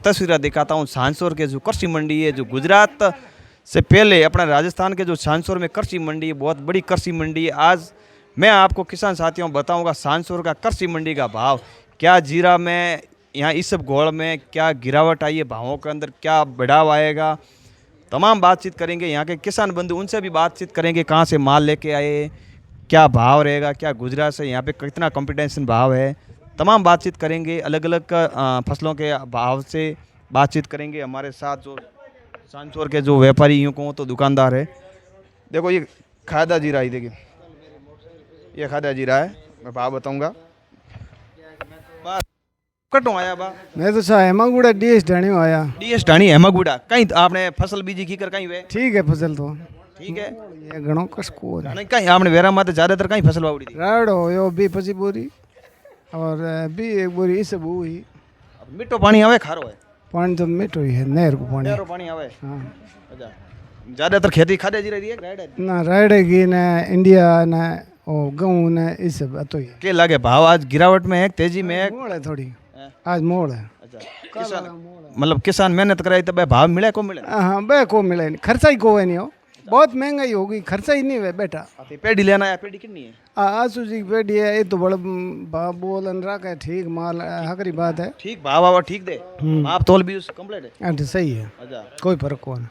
तस्वीरें दिखाता हूँ सांसौर के जो कृषि मंडी है, जो गुजरात से पहले अपना राजस्थान के जो सांसौर में कृषि मंडी है, बहुत बड़ी कृषि मंडी है। आज मैं आपको किसान साथियों बताऊंगा सांसौर का कृषि मंडी का भाव, क्या जीरा में, यहाँ इसबगोल में क्या गिरावट आई है भावों के अंदर, क्या बढ़ाव आएगा, तमाम बातचीत करेंगे। यहाँ के किसान बंधु उनसे भी बातचीत करेंगे, कहाँ से माल लेके आए, क्या भाव रहेगा, क्या गुजरात से यहाँ पे कितना कंपटीशन भाव है, तमाम बातचीत करेंगे। अलग अलग फसलों के भाव से बातचीत करेंगे। हमारे साथ जो सांसौर के जो व्यापारी यूँ कहूँ तो दुकानदार है। देखो ये खादा जीरा ही, देखिए ये खादा जीरा है, मैं भाव बताऊँगा। कटो आया बा मैं तो सा हेमागुड़ा डीएस ढाणी आया। डीएस ढाणी हेमागुड़ा कहीं आपने फसल बीजी की कर कहीं वे ठीक है फसल तो ठीक है। ये घणो कसको है। कहीं आपने वेरा माते ज्यादातर कहीं फसल वावड़ी थी। राड़ हो यो बी 25 बोरी और बी 1 बोरी इस सब हुई। अब मिट्टो पानी आवे खारो है, पानी तो मीठो ही है, नहर को पानी। नहरो पानी आवे। हाँ अच्छा, ज्यादातर खेती खादे जी रही है राइड है ना रायडेगी न इंडिया न ओ गहूँ न इस सब तो ही के लागे भाव आज गिरावट में है, तेजी में है। मोड़ है थोड़ी, आज मोड़ है। अच्छा, किसान मतलब किसान मेहनत कराई तो भाव मिले को मिले। हाँ बे को मिले नहीं, खर्चा ही को है नहीं हो, बहुत महंगाई होगी, खर्चा ही नहीं है बेटा। पेड़ी लेना है, पेड़ी कितनी है? आसू जी की पेड़ी है, ये तो बड़ा बोलन रखा है, ठीक माल हकरी बात है। ठीक भाव आवा ठीक दे, आप तोल भी उस कंप्लीट है। हाँ, तो सही है, अच्छा, कोई फर्क को नहीं।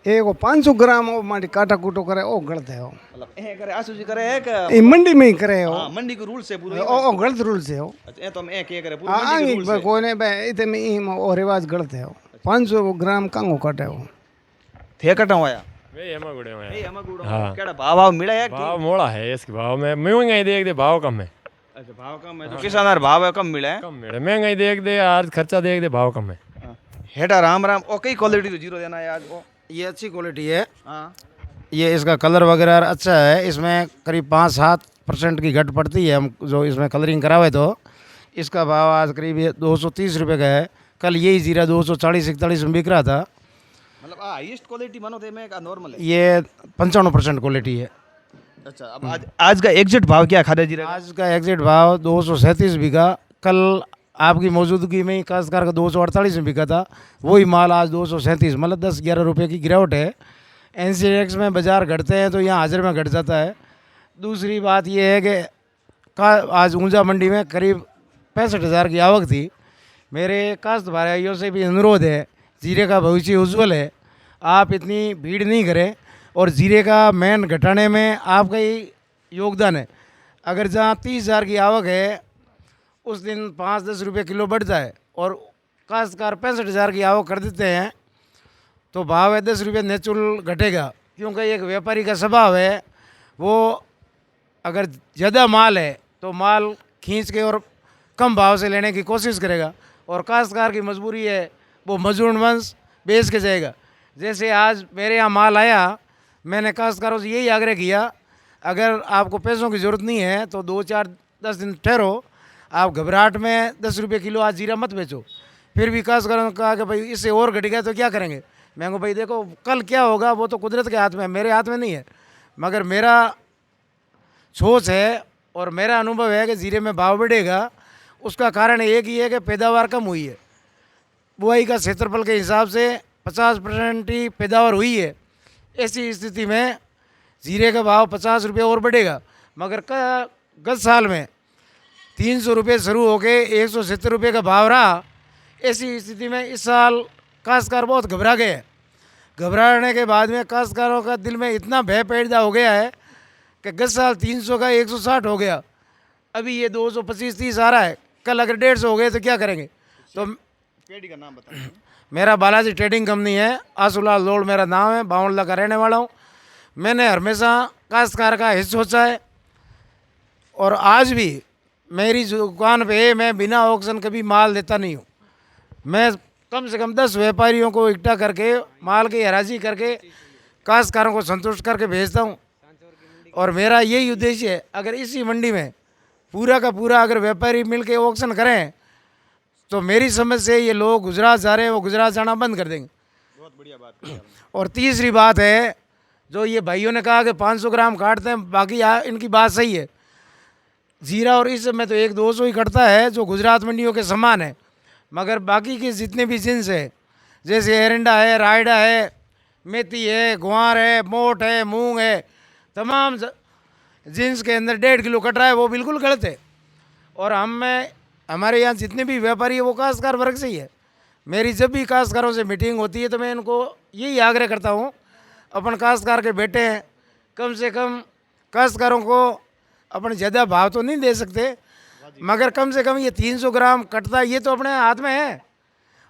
एक 500 ग्राम वो माटी काटा कूटो करे ओ गलत है। मतलब ए करे आसू जी करे है कि ये मंडी में ही करे हो। हां मंडी के रूल से पूरे ओ गलत रूल से हो। अच्छा, ए तो हम ए के करे पूरे हाँ मंडी के रूल से। कोने बे इते में ई ओ रिवाज गलत है। 500 ग्राम कांगो काटे हो थे कटा होया वे हेमागुड़े में ए हमागुड़ो हाँ। केड़ा भाव मिला है? भाव मोड़ा है, इसके भाव में महंगाई देख दे, भाव कम है। अच्छा, भाव कम है तो किसानदार भाव कम मिला है। कम मेरे महंगाई देख दे, आज खर्चा देख दे, भाव कम है। हेटा राम राम ओ कई क्वालिटी तो जीरो देना है आज ओ। ये अच्छी क्वालिटी है। हाँ, ये इसका कलर वगैरह अच्छा है। इसमें करीब 5-7% की घट पड़ती है, हम जो इसमें कलरिंग करावे तो। इसका भाव आज करीब 230 रुपये का है। कल यही जीरा 240-41 में बिक रहा था। मतलब हाईएस्ट क्वालिटी मानो थे में का नॉर्मल है। ये 55% क्वालिटी है। अच्छा, अब आज का एग्जैक्ट भाव क्या खादा जीरा का? आज का एग्जैक्ट भाव 237 बिका। कल आपकी मौजूदगी में ही काश्तकार का 248 में बिका था। वही माल आज 237, मतलब 10-11 रुपये की गिरावट है। एनसीएक्स में बाज़ार घटते हैं तो यहाँ हाजिर में घट जाता है। दूसरी बात यह है कि आज ऊंचा मंडी में करीब 65,000 की आवक थी। मेरे काश्त भाइयों से भी अनुरोध है, जीरे का भविष्य उज्ज्वल है, आप इतनी भीड़ नहीं करें और जीरे का मेन घटाने में आपका ही योगदान है। अगर जहाँ 30,000 की आवक है उस दिन 5-10 रुपये किलो बढ़ जाए और काश्तकार 65,000 की आवक कर देते हैं तो भाव है 10 रुपये नेचुरल घटेगा। क्योंकि एक व्यापारी का स्वभाव है, वो अगर ज़्यादा माल है तो माल खींच के और कम भाव से लेने की कोशिश करेगा, और काश्तकार की मजबूरी है वो मजदूर वंश बेच के जाएगा। जैसे आज मेरे यहाँ माल आया, मैंने काश्तकारों से यही आग्रह किया, अगर आपको पैसों की ज़रूरत नहीं है तो 2-4-10 दिन ठहरो, आप घबराहट में 10 रुपये किलो आज जीरा मत बेचो। फिर भी काश्तकारों ने कहा कि भाई इससे और घट गया तो क्या करेंगे। मैं कहूँ भाई देखो कल क्या होगा वो तो कुदरत के हाथ में है, मेरे हाथ में नहीं है। मगर मेरा सोच है और मेरा अनुभव है कि जीरे में भाव बढ़ेगा। उसका कारण एक ही है कि पैदावार कम हुई है। बुआई का क्षेत्रफल के हिसाब से 50% ही पैदावार हुई है। ऐसी स्थिति में जीरे का भाव 50 रुपये और बढ़ेगा। मगर गत साल में 300 रुपये शुरू होके 170 रुपये का भाव रहा। ऐसी स्थिति में इस साल काश्तकार बहुत घबरा गए हैं। घबराने के बाद में काश्तकारों का दिल में इतना भय पैदा हो गया है कि गत साल 300 का 160 हो गया, अभी ये 225-30 आ रहा है। कल अगर 150 हो गए तो क्या करेंगे। तो पेड़ी का नाम बताइए। मेरा बालाजी ट्रेडिंग कंपनी है, आसूलाल लोड मेरा नाम है, बावनला का रहने वाला हूँ। मैंने हमेशा काश्तकार का हित सोचा है और आज भी मेरी दुकान पे मैं बिना ऑक्शन कभी माल देता नहीं हूँ। मैं कम से कम 10 व्यापारियों को इकट्ठा करके माल की हराजी करके काश्तकारों को संतुष्ट करके भेजता हूँ। और मेरा यही उद्देश्य है, अगर इसी मंडी में पूरा का पूरा अगर व्यापारी मिल के ऑक्शन करें तो मेरी समझ से ये लोग गुजरात जा रहे हैं वो गुजरात जाना बंद कर देंगे। बहुत बढ़िया बात। और तीसरी बात है, जो ये भाइयों ने कहा कि 500 ग्राम काटते हैं, बाकी इनकी बात सही है। जीरा और इस में तो 100-200 ही कटता है जो गुजरात मंडियों के समान है। मगर बाकी के जितने भी जिन्स है, जैसे एरंडा है, रायडा है, मेथी है, ग्वार है, मोट है, मूंग है, तमाम जिन्स के अंदर 1.5 किलो कट रहा है, वो बिल्कुल गलत है। और हमारे यहाँ जितने भी व्यापारी है वो काश्तकार वर्ग से ही है। मेरी जब भी काश्तकारों से मीटिंग होती है तो मैं इनको यही आग्रह करता हूँ, अपन काश्तकार के बेटे हैं, कम से कम काश्तकारों को अपन ज़्यादा भाव तो नहीं दे सकते, मगर कम से कम ये 300 ग्राम कटता ये तो अपने हाथ में है,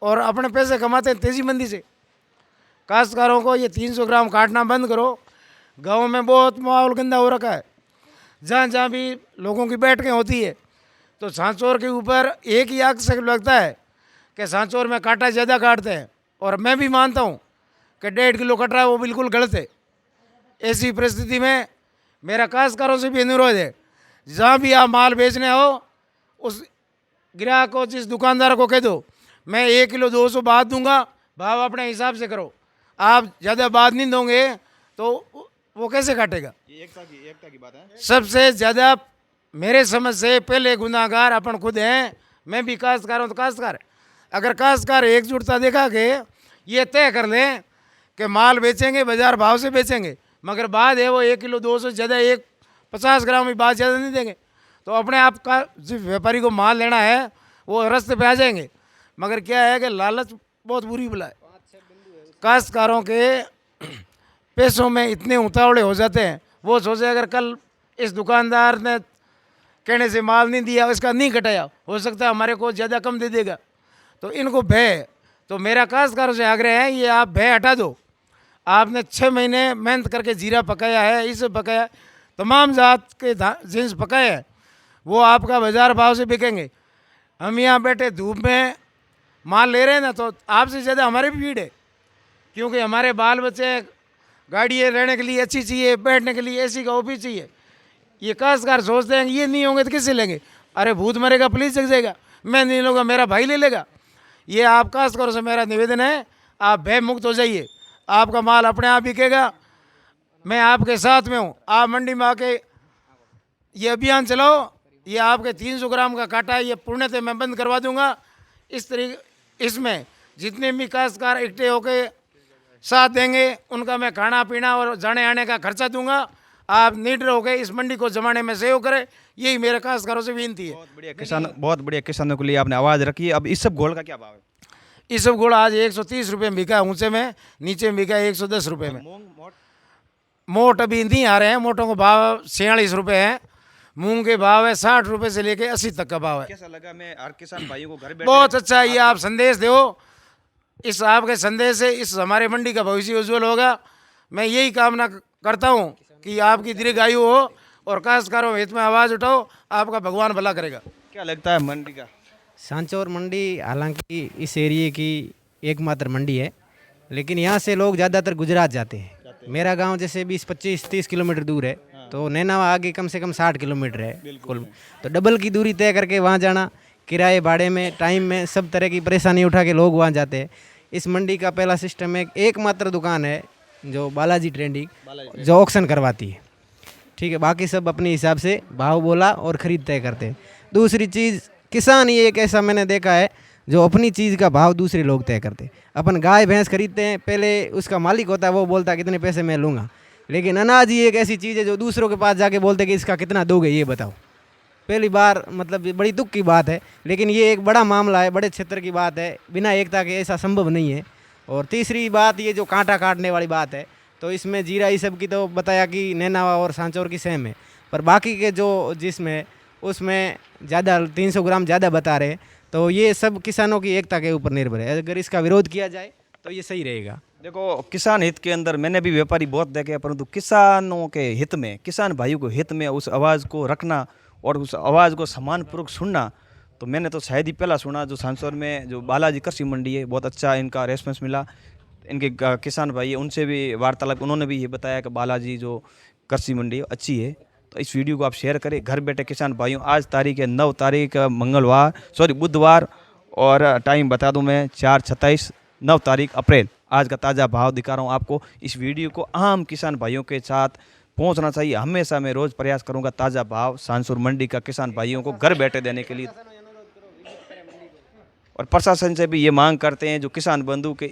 और अपने पैसे कमाते हैं तेज़ी मंदी से। काश्तकारों को ये 300 ग्राम काटना बंद करो। गाँव में बहुत माहौल गंदा हो रखा है, जहाँ जहाँ भी लोगों की बैठकें होती है तो सांचौर के ऊपर एक ही आक्षेप लगता है कि सांचौर में कांटा ज़्यादा काटते हैं, और मैं भी मानता हूँ कि 1.5 किलो कट रहा है वो बिल्कुल गलत है। ऐसी परिस्थिति में मेरा काश्तकारों से भी अनुरोध है, जहाँ भी आप माल बेचने हो उस ग्राहक को, जिस दुकानदार को कह दो मैं 1 किलो 200 बाद दूंगा, भाव अपने हिसाब से करो। आप ज़्यादा बाद नहीं दोगे तो वो कैसे काटेगा? एकता की बात है। सबसे ज़्यादा मेरे समझ से पहले गुनाहगार अपन खुद हैं। मैं भी काश्तकार हूँ तो काश्तकार, अगर काश्तकार एकजुटता दिखा के ये तय कर लें कि माल बेचेंगे बाजार भाव से बेचेंगे, मगर बाद है वो 1 किलो 200 ज़्यादा 50 ग्राम भी बाद ज़्यादा नहीं देंगे, तो अपने आप का जिस व्यापारी को माल लेना है वो रास्ते पे आ जाएंगे। मगर क्या है कि लालच बहुत बुरी बला है। काश्तकारों के पैसों में इतने उतावले हो जाते हैं, वो सोचे अगर कल इस दुकानदार ने कहने से माल नहीं दिया, इसका नहीं कटाया, हो सकता है हमारे को ज़्यादा कम दे देगा, तो इनको भय। तो मेरा काश्तकारों से आग्रह है, ये आप भय हटा दो। आपने 6 महीने मेहनत करके जीरा पकाया है, इसे पकाया, तमाम जात के जिन्स पकाए हैं, वो आपका बाजार भाव से बिकेंगे। हम यहाँ बैठे धूप में माल ले रहे हैं ना, तो आपसे ज़्यादा हमारे भी भीड़ है, क्योंकि हमारे बाल बच्चे गाड़ी रहने के लिए अच्छी चाहिए, बैठने के लिए एसी का ऑफिस चाहिए। ये काश्तकार सोचते हैं ये नहीं होंगे तो किससे लेंगे? अरे भूत मरेगा पुलिस जग जाएगा, मैं नहीं लूँगा मेरा भाई ले लेगा। ये आप काश्तकारों से मेरा निवेदन है, आप भय मुक्त हो जाइए, आपका माल अपने आप बिकेगा। मैं आपके साथ में हूँ, आप मंडी में आके ये अभियान चलाओ। ये आपके 300 ग्राम का काटा है, ये पूर्णतः मैं बंद करवा दूंगा। इस तरीके इसमें जितने भी काश्तकार इकट्ठे होके साथ देंगे उनका मैं खाना पीना और जाने आने का खर्चा दूंगा। आप निडर होकर इस मंडी को जमाने में सहयोग करें, यही मेरे काश्तकारों से विनती है। बहुत बढ़िया किसानों के लिए आपने आवाज़ रखी है। अब इस सब घोल का क्या भाव है? इस सब घोड़ा आज 130 रुपये में बिका है, ऊँचे में, नीचे में बिका है 110 रुपये में। मोट अभी नहीं आ रहे हैं, मोटों को भाव 46 रुपये है, मूंग के भाव है 60 रुपये से लेके 80 तक का भाव है। कैसा लगा? मैं हर किसान भाइयों को घर बैठे बहुत अच्छा, ये आप संदेश दो, इस आपके संदेश से इस हमारे मंडी का भविष्य उज्जवल होगा। मैं यही कामना करता हूँ कि आपकी दीर्घायु हो और काश्तकारों हित में आवाज़ उठाओ, आपका भगवान भला करेगा। क्या लगता है मंडी का? सांचौर मंडी हालांकि इस एरिए की एकमात्र मंडी है, लेकिन यहाँ से लोग ज़्यादातर गुजरात जाते हैं। मेरा गांव जैसे 20-25-30 किलोमीटर दूर है, तो नैनावा आगे कम से कम 60 किलोमीटर है कुल, तो डबल की दूरी तय करके वहाँ जाना, किराए भाड़े में, टाइम में, सब तरह की परेशानी उठा के लोग वहाँ जाते हैं। इस मंडी का पहला सिस्टम है, एकमात्र दुकान है जो बालाजी ट्रेडिंग जो ऑक्शन करवाती है, ठीक है। बाकी सब अपने हिसाब से भाव बोला और ख़रीद तय करते हैं। दूसरी चीज़, किसान ये एक ऐसा मैंने देखा है जो अपनी चीज़ का भाव दूसरे लोग तय करते हैं। अपन गाय भैंस खरीदते हैं, पहले उसका मालिक होता है, वो बोलता है कितने पैसे मैं लूँगा, लेकिन अनाज ही एक ऐसी चीज़ है जो दूसरों के पास जाके बोलते हैं कि इसका कितना दोगे ये बताओ। पहली बार मतलब ये बड़ी दुख की बात है, लेकिन ये एक बड़ा मामला है, बड़े क्षेत्र की बात है, बिना एकता के ऐसा संभव नहीं है। और तीसरी बात, ये जो कांटा काटने वाली बात है, तो इसमें जीरा ये सब की तो बताया कि नैनावा और सांचौर की सेम है, पर बाकी के जो जिसमें उसमें ज़्यादा 300 ग्राम ज़्यादा बता रहे, तो ये सब किसानों की एकता के ऊपर निर्भर है। अगर इसका विरोध किया जाए तो ये सही रहेगा। देखो, किसान हित के अंदर मैंने भी व्यापारी बहुत देखे हैं, परंतु किसानों के हित में, किसान भाइयों को हित में उस आवाज़ को रखना और उस आवाज़ को सम्मानपूर्वक सुनना, तो मैंने तो शायद ही पहला सुना। जो सांचौर में जो बालाजी कृषि मंडी है, बहुत अच्छा इनका रेस्पॉन्स मिला। इनके किसान भाई है, उनसे भी वार्तालाप, उन्होंने भी ये बताया कि बालाजी जो कृषि मंडी अच्छी है। तो इस वीडियो को आप शेयर करें घर बैठे किसान भाइयों। आज तारीख है 9 तारीख बुधवार, और टाइम बता दूं मैं 4:27 9 तारीख अप्रैल। आज का ताज़ा भाव दिखा रहा हूँ आपको। इस वीडियो को आम किसान भाइयों के साथ पहुंचना चाहिए। हमेशा मैं रोज़ प्रयास करूंगा ताज़ा भाव सांचौर मंडी का किसान भाइयों को घर बैठे देने के लिए। और प्रशासन से भी ये मांग करते हैं जो किसान बंधु के